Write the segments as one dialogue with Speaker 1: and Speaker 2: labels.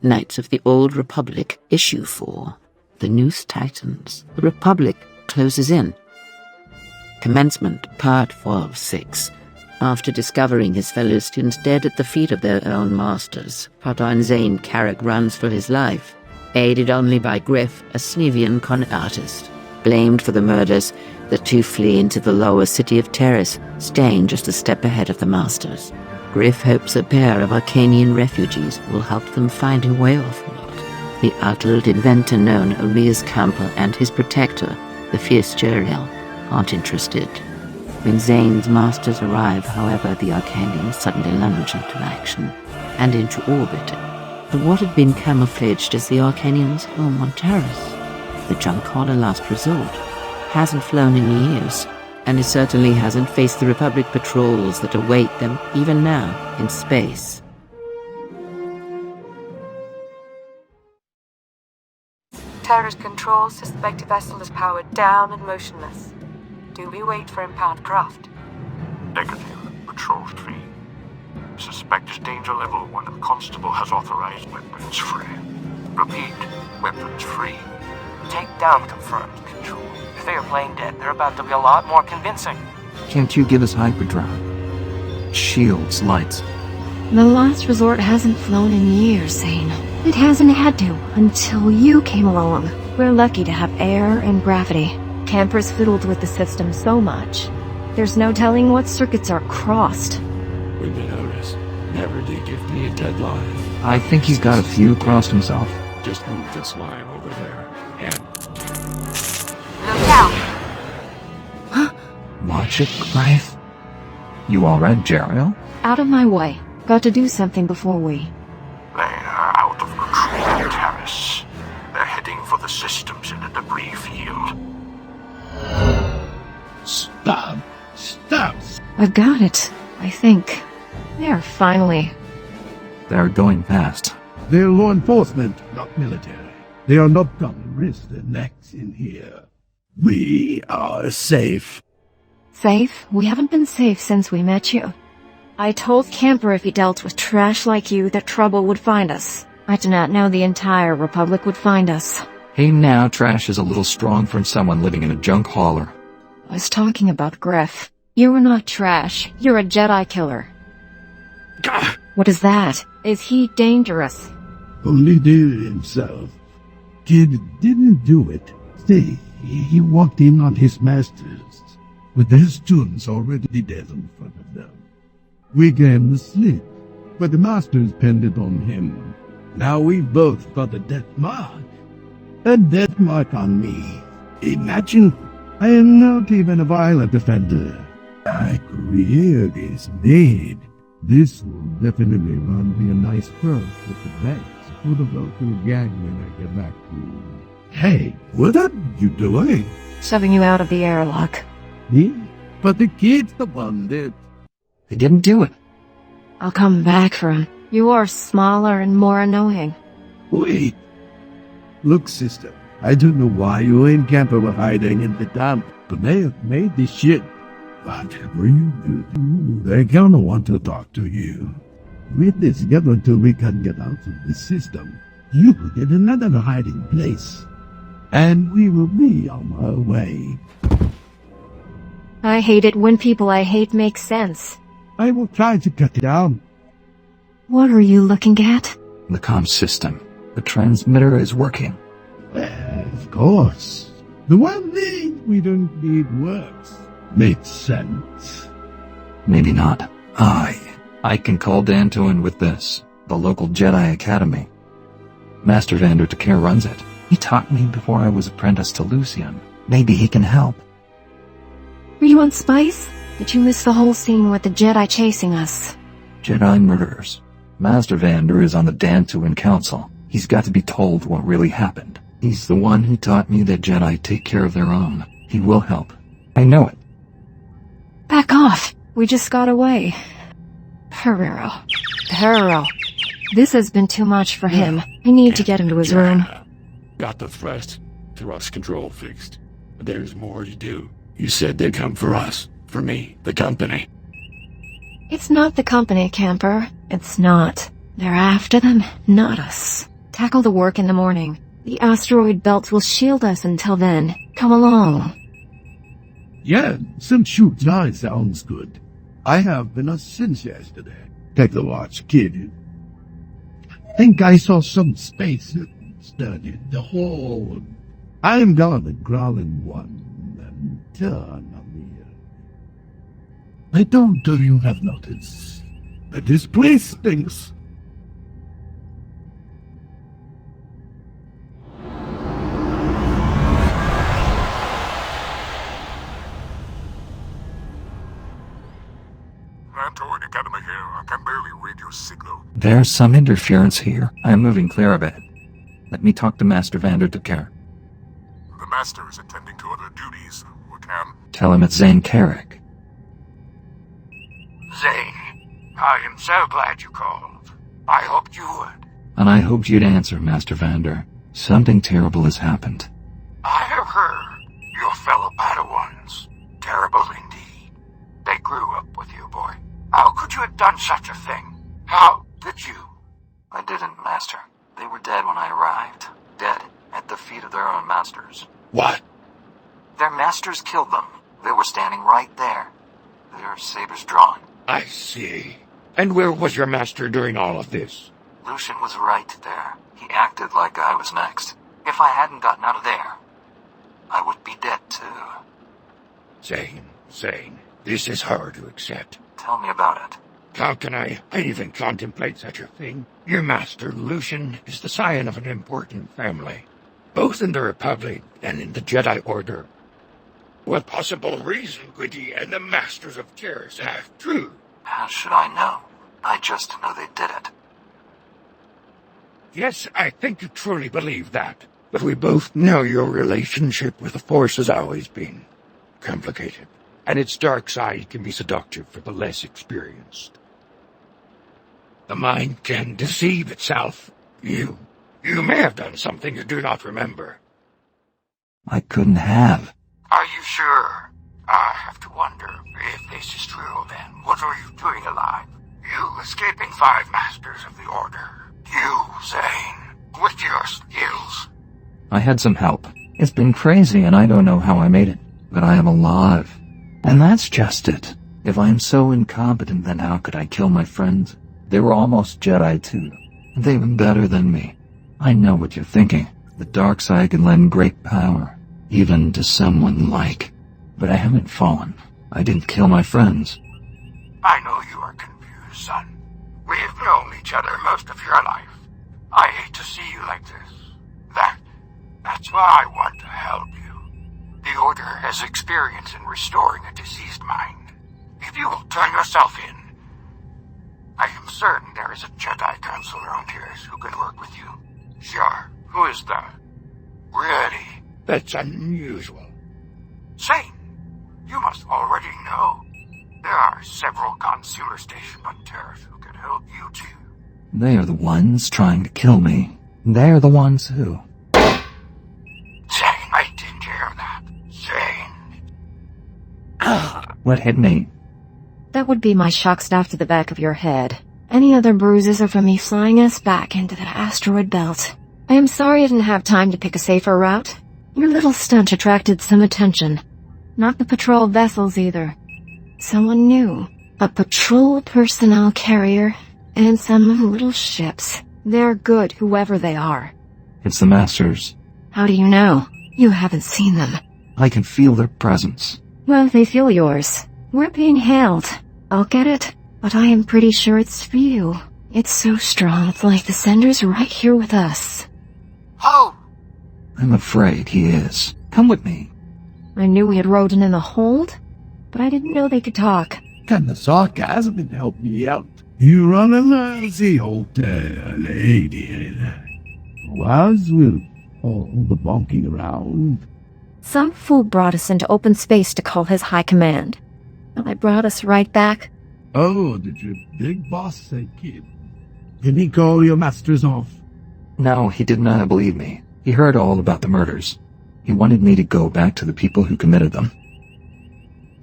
Speaker 1: Knights of the Old Republic, Issue 4. The Noose Titans. The Republic closes in. Commencement, Part 4-6. After discovering his fellow students dead at the feet of their own masters, Pattern Zayne Carrick runs for his life, aided only by Griff, a Snevian con artist. Blamed for the murders, the two flee into the lower city of Terrace, staying just a step ahead of the masters. Griff hopes a pair of Arcanian refugees will help them find a way offworld. The outlawed inventor known Arias Camper and his protector, the fierce Jarael, aren't interested. When Zayne's masters arrive, however, the Arcanians suddenly lunge into action and into orbit. But what had been camouflaged as the Arcanians' home on Terrace? The junk hauler last resort, hasn't flown in years, and it certainly hasn't faced the Republic patrols that await them even now in space.
Speaker 2: Terrace control, suspected vessel is powered down and motionless. Do we wait for impound craft?
Speaker 3: Negative. Patrol free. Suspected danger level 1 and Constable has authorized weapons free. Repeat, weapons free.
Speaker 4: Takedown confirmed, Control. If they are playing dead, they're about to be a lot more convincing.
Speaker 5: Can't you give us hyperdrive? Shields, lights.
Speaker 6: The last resort hasn't flown in years, Zayne. It hasn't had to, until you came along. We're lucky to have air and gravity. Camper's fiddled with the system so much. There's no telling what circuits are crossed.
Speaker 7: When you notice, never did give me a deadline.
Speaker 5: I think he's got a few crossed himself.
Speaker 7: Just move this line over there, and...
Speaker 2: Look out!
Speaker 5: Watch it, Kreia. You alright, Jarael?
Speaker 6: Out of my way. Got to do something before we...
Speaker 3: They are out of control on Terrace. They're heading for the systems in the debris field.
Speaker 7: Stop! Stop!
Speaker 6: I've got it, I think. There, finally.
Speaker 5: They're going fast.
Speaker 8: They're law enforcement, not military. They are not gonna risk their necks in here. We are safe.
Speaker 6: Safe? We haven't been safe since we met you. I told Camper if he dealt with trash like you that trouble would find us. I do not know the entire Republic would find us.
Speaker 5: Hey now, trash is a little strong for someone living in a junk hauler.
Speaker 6: I was talking about Griff. You are not trash. You're a Jedi killer.
Speaker 7: Gah!
Speaker 6: What is that? Is he dangerous?
Speaker 8: Only did it himself. Kid didn't do it. See, he walked in on his masters, with their students already dead in front of them. We gave him the slip, but the masters pinned it on him. Now we've both got a death mark. A death mark on me. Imagine, I am not even a violent offender. My career is made. This will definitely run me a nice perk with the banks for the local gang when I get back to you. Hey, what are you doing?
Speaker 6: Shoving you out of the airlock.
Speaker 8: Me? But the kid's the one that...
Speaker 5: They didn't do it.
Speaker 6: I'll come back for him. You are smaller and more annoying.
Speaker 8: Wait. Look, sister, I don't know why you and Camper were hiding in the dump, but they have made this shit. Whatever you do, they're gonna want to talk to you. With this together until we can get out of the system, you will get another hiding place. And we will be on our way.
Speaker 6: I hate it when people I hate make sense.
Speaker 8: I will try to cut it down.
Speaker 6: What are you looking at?
Speaker 5: The comm system. The transmitter is working.
Speaker 8: Well, of course. The one thing we don't need works. Makes sense.
Speaker 5: Maybe not. I can call Danto in with this. The local Jedi Academy. Master Vander Tekir runs it. He taught me before I was apprenticed to Lucian. Maybe he can help.
Speaker 6: Are you on Spice? Did you miss the whole scene with the Jedi chasing us?
Speaker 5: Jedi murderers. Master Vander is on the Dantuan Council. He's got to be told what really happened. He's the one who taught me that Jedi take care of their own. He will help. I know it.
Speaker 6: Back off. We just got away. Herrero. This has been too much for him. I need to get him to his room.
Speaker 7: Got the thrust control fixed. But there's more to do. You said they'd come for us. For me. The company.
Speaker 6: It's not the company, Camper. It's not. They're after them, not us. Tackle the work in the morning. The asteroid belt will shield us until then. Come along.
Speaker 8: Yeah, some SWTOR sounds good. I have been up since yesterday. Take the watch, kid. Think I saw some space studied the whole. I'm gonna growl in one and turn on the other. I don't know you have noticed, but this place stinks.
Speaker 3: Academy here. I can barely read your signal.
Speaker 5: There's some interference here. I am moving clear of it. Let me talk to Master Vander to Care.
Speaker 3: The Master is attending to other duties. We can...
Speaker 5: Tell him it's Zayne Carrick.
Speaker 3: Zayne, I am so glad you called. I hoped you would.
Speaker 5: And I hoped you'd answer, Master Vander. Something terrible has happened.
Speaker 3: I have heard. Your fellow Padawans. Terrible indeed. They grew up with you, boy. How could you have done such a thing? How did you?
Speaker 5: I didn't, Master. They were dead when I arrived. Dead, at the feet of their own masters.
Speaker 3: What?
Speaker 5: Their masters killed them. They were standing right there. Their sabers drawn.
Speaker 7: I see. And where was your master during all of this?
Speaker 5: Lucian was right there. He acted like I was next. If I hadn't gotten out of there, I would be dead too.
Speaker 7: Zayne, this is hard to accept.
Speaker 5: Tell me about it.
Speaker 7: How can I even contemplate such a thing? Your master, Lucian, is the scion of an important family, both in the Republic and in the Jedi Order. What possible reason could he and the Masters of Terrors have true?
Speaker 5: How should I know? I just know they did it.
Speaker 7: Yes, I think you truly believe that, but we both know your relationship with the Force has always been complicated, and its dark side can be seductive for the less experienced. The mind can deceive itself. You may have done something you do not remember.
Speaker 5: I couldn't have.
Speaker 3: Are you sure? I have to wonder if this is true, then. What are you doing alive? You escaping 5 Masters of the Order. You, Zayne, with your skills.
Speaker 5: I had some help. It's been crazy and I don't know how I made it, but I am alive. And that's just it. If I am so incompetent, then how could I kill my friends? They were almost Jedi too. They were better than me. I know what you're thinking. The dark side can lend great power, even to someone like. But I haven't fallen. I didn't kill my friends.
Speaker 3: I know you are confused, son. We've known each other most of your life. I hate to see you like this. That's why I want to help you. The Order has experience in restoring a diseased mind. If you will turn yourself in, I am certain there is a Jedi Council around here who can work with you. Sure. Who is that? Really?
Speaker 7: That's unusual.
Speaker 3: Zayne, you must already know. There are several consular stationed on Darth who can help you too.
Speaker 5: They are the ones trying to kill me. They're the ones who...
Speaker 3: Zayne, I didn't hear that. Zayne.
Speaker 5: What hit me?
Speaker 6: That would be my shock staff to the back of your head. Any other bruises are from me flying us back into the asteroid belt. I am sorry I didn't have time to pick a safer route. Your little stunt attracted some attention. Not the patrol vessels either. Someone new. A patrol personnel carrier and some little ships. They're good, whoever they are.
Speaker 5: It's the Masters.
Speaker 6: How do you know? You haven't seen them.
Speaker 5: I can feel their presence.
Speaker 6: Well, they feel yours. We're being hailed. I'll get it, but I am pretty sure it's for you. It's so strong, it's like the sender's right here with us.
Speaker 3: Oh!
Speaker 5: I'm afraid he is. Come with me.
Speaker 6: I knew we had Rodin in the hold, but I didn't know they could talk.
Speaker 8: Can the sarcasm and help me out? You run a lazy old lady. Was with all the bonking around.
Speaker 6: Some fool brought us into open space to call his high command. Well, they brought us right back.
Speaker 8: Oh, did your big boss say, kid? Did he call your masters off?
Speaker 5: No, he did not believe me. He heard all about the murders. He wanted me to go back to the people who committed them.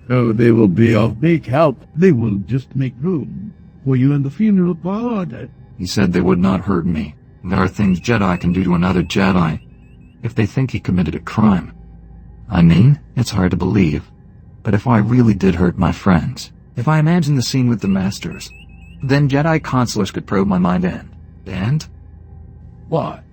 Speaker 8: Oh, they will be of big help. They will just make room for you in the funeral parlor.
Speaker 5: He said they would not hurt me. There are things Jedi can do to another Jedi if they think he committed a crime. I mean, it's hard to believe, but if I really did hurt my friends, if I imagine the scene with the Masters, then Jedi consulars could probe my mind and?
Speaker 8: What?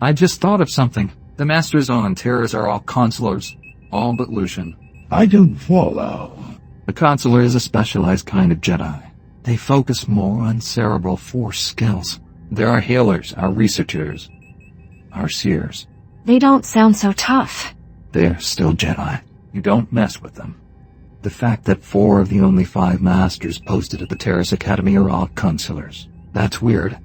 Speaker 5: I just thought of something. The Masters on Terrace are all consulars, all but Lucian.
Speaker 8: I don't follow.
Speaker 5: The consular is a specialized kind of Jedi. They focus more on cerebral force skills. There are healers, our researchers, our seers.
Speaker 6: They don't sound so tough.
Speaker 5: They're still Jedi. You don't mess with them. The fact that 4 of the only 5 masters posted at the Terrace Academy are all consulars. That's weird.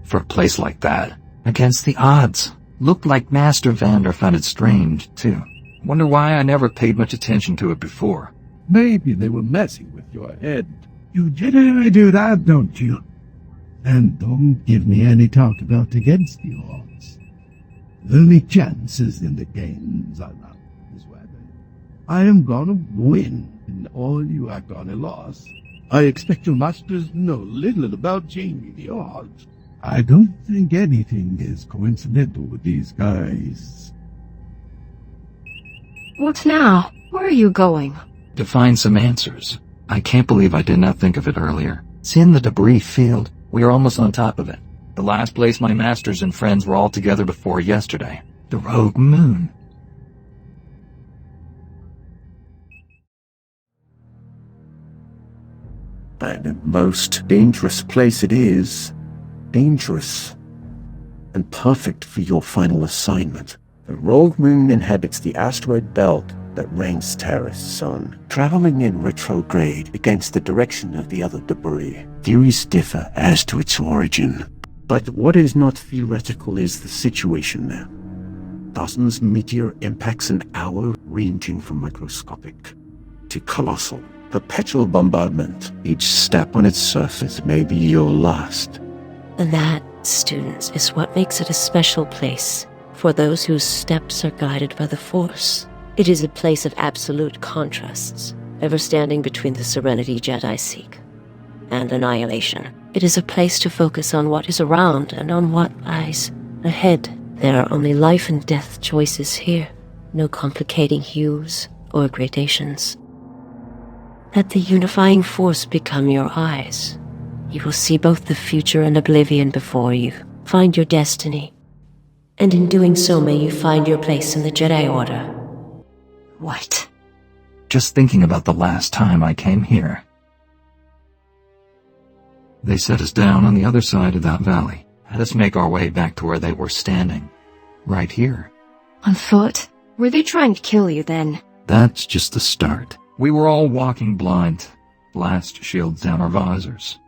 Speaker 5: For a place like that. Against the odds. Looked like Master Vander found it strange, too. Wonder why I never paid much attention to it before.
Speaker 8: Maybe they were messing with your head. You Jedi do that, don't you? And don't give me any talk about against the odds. The only chances in the games I love is whether I am gonna win and all you are gonna lose. I expect your masters to know little about changing the odds. I don't think anything is coincidental with these guys.
Speaker 6: What now? Where are you going?
Speaker 5: To find some answers. I can't believe I did not think of it earlier. It's in the debris field. We are almost on top of it. The last place my masters and friends were all together before yesterday. The Rogue Moon.
Speaker 9: And the most dangerous place it is. Dangerous. And perfect for your final assignment. The Rogue Moon inhabits the asteroid belt that rings Terrace Sun, traveling in retrograde against the direction of the other debris. Theories differ as to its origin, but what is not theoretical is the situation there. Dozens of meteor impacts an hour, ranging from microscopic to colossal. Perpetual bombardment. Each step on its surface may be your last.
Speaker 10: That, students, is what makes it a special place for those whose steps are guided by the Force. It is a place of absolute contrasts, ever standing between the serenity Jedi seek and annihilation. It is a place to focus on what is around and on what lies ahead. There are only life and death choices here, no complicating hues or gradations. Let the unifying force become your eyes. You will see both the future and oblivion before you. Find your destiny. And in doing so, may you find your place in the Jedi Order.
Speaker 6: What?
Speaker 5: Just thinking about the last time I came here. They set us down on the other side of that valley. Had us make our way back to where they were standing. Right here.
Speaker 6: On foot? Were they trying to kill you then?
Speaker 5: That's just the start. We were all walking blind. Blast shields down our visors.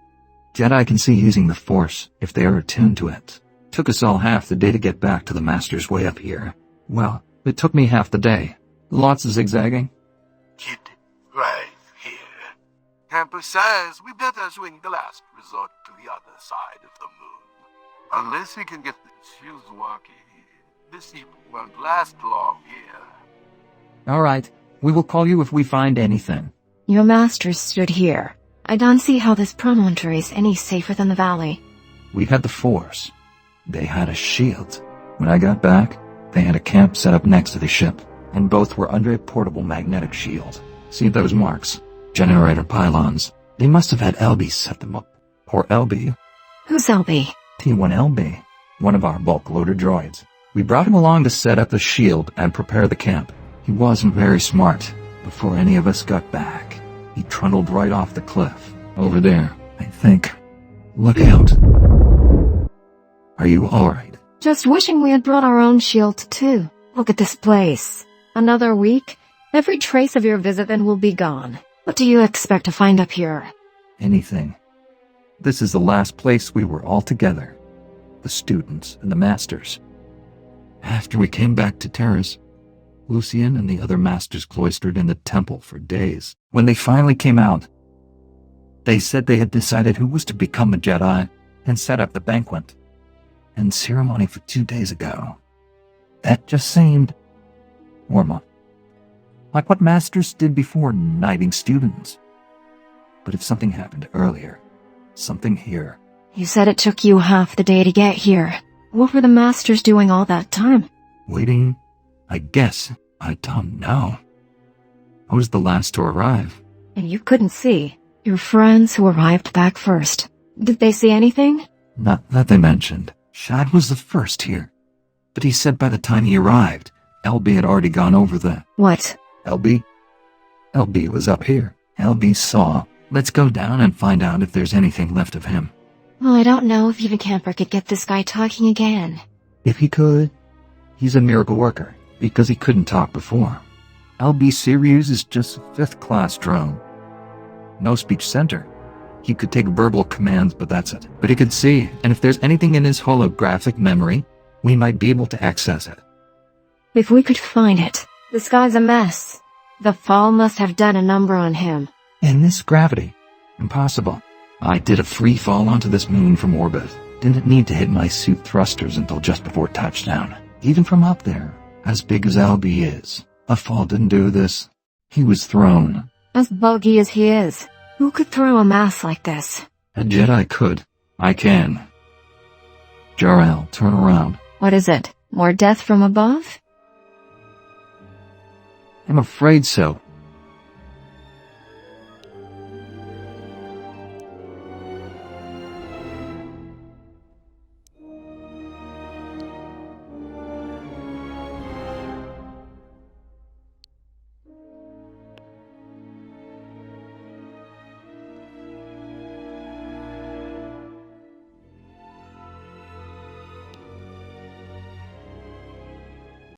Speaker 5: Jedi can see using the Force if they are attuned to it. Took us all half the day to get back to the Master's way up here. Well, it took me half the day. Lots of zigzagging.
Speaker 3: Kid, right here. Campus says we better swing the last resort to the other side of the moon. Unless we can get the shields working, this heap won't last long here.
Speaker 5: All right, we will call you if we find anything.
Speaker 6: Your masters stood here. I don't see how this promontory is any safer than the valley.
Speaker 5: We had the Force. They had a shield. When I got back, they had a camp set up next to the ship, and both were under a portable magnetic shield. See those marks? Generator pylons. They must have had LB set them up. Or LB.
Speaker 6: Who's LB?
Speaker 5: T1LB. One of our bulk loader droids. We brought him along to set up the shield and prepare the camp. He wasn't very smart. Before any of us got back, he trundled right off the cliff. Over there, I think. Look out. Are you alright?
Speaker 6: Just wishing we had brought our own shield too. Look at this place. Another week, every trace of your visit then will be gone. What do you expect to find up here?
Speaker 5: Anything. This is the last place we were all together. The students and the masters. After we came back to Terrace, Lucian and the other masters cloistered in the temple for days. When they finally came out, they said they had decided who was to become a Jedi and set up the banquet and ceremony for 2 days ago. That just seemed normal. Like what masters did before knighting students. But if something happened earlier, something here.
Speaker 6: You said it took you half the day to get here. What were the Masters doing all that time?
Speaker 5: Waiting? I guess. I don't know. I was the last to arrive.
Speaker 6: And you couldn't see. Your friends who arrived back first. Did they see anything?
Speaker 5: Not that they mentioned. Shad was the first here. But he said by the time he arrived, LB had already gone over the...
Speaker 6: What?
Speaker 5: LB? LB was up here. LB saw. Let's go down and find out if there's anything left of him.
Speaker 6: Well, I don't know if even Camper could get this guy talking again.
Speaker 5: If he could, he's a miracle worker, because he couldn't talk before. LB Sirius is just a 5th-class drone. No speech center. He could take verbal commands, but that's it. But he could see, and if there's anything in his holographic memory, we might be able to access it.
Speaker 6: If we could find it. This guy's a mess. The fall must have done a number on him.
Speaker 5: In this gravity? Impossible. I did a free fall onto this moon from orbit. Didn't need to hit my suit thrusters until just before touchdown. Even from up there, as big as LB is, a fall didn't do this. He was thrown.
Speaker 6: As buggy as he is, who could throw a mass like this?
Speaker 5: A Jedi could. I can. Jarael, turn around.
Speaker 6: What is it? More death from above?
Speaker 5: I'm afraid so.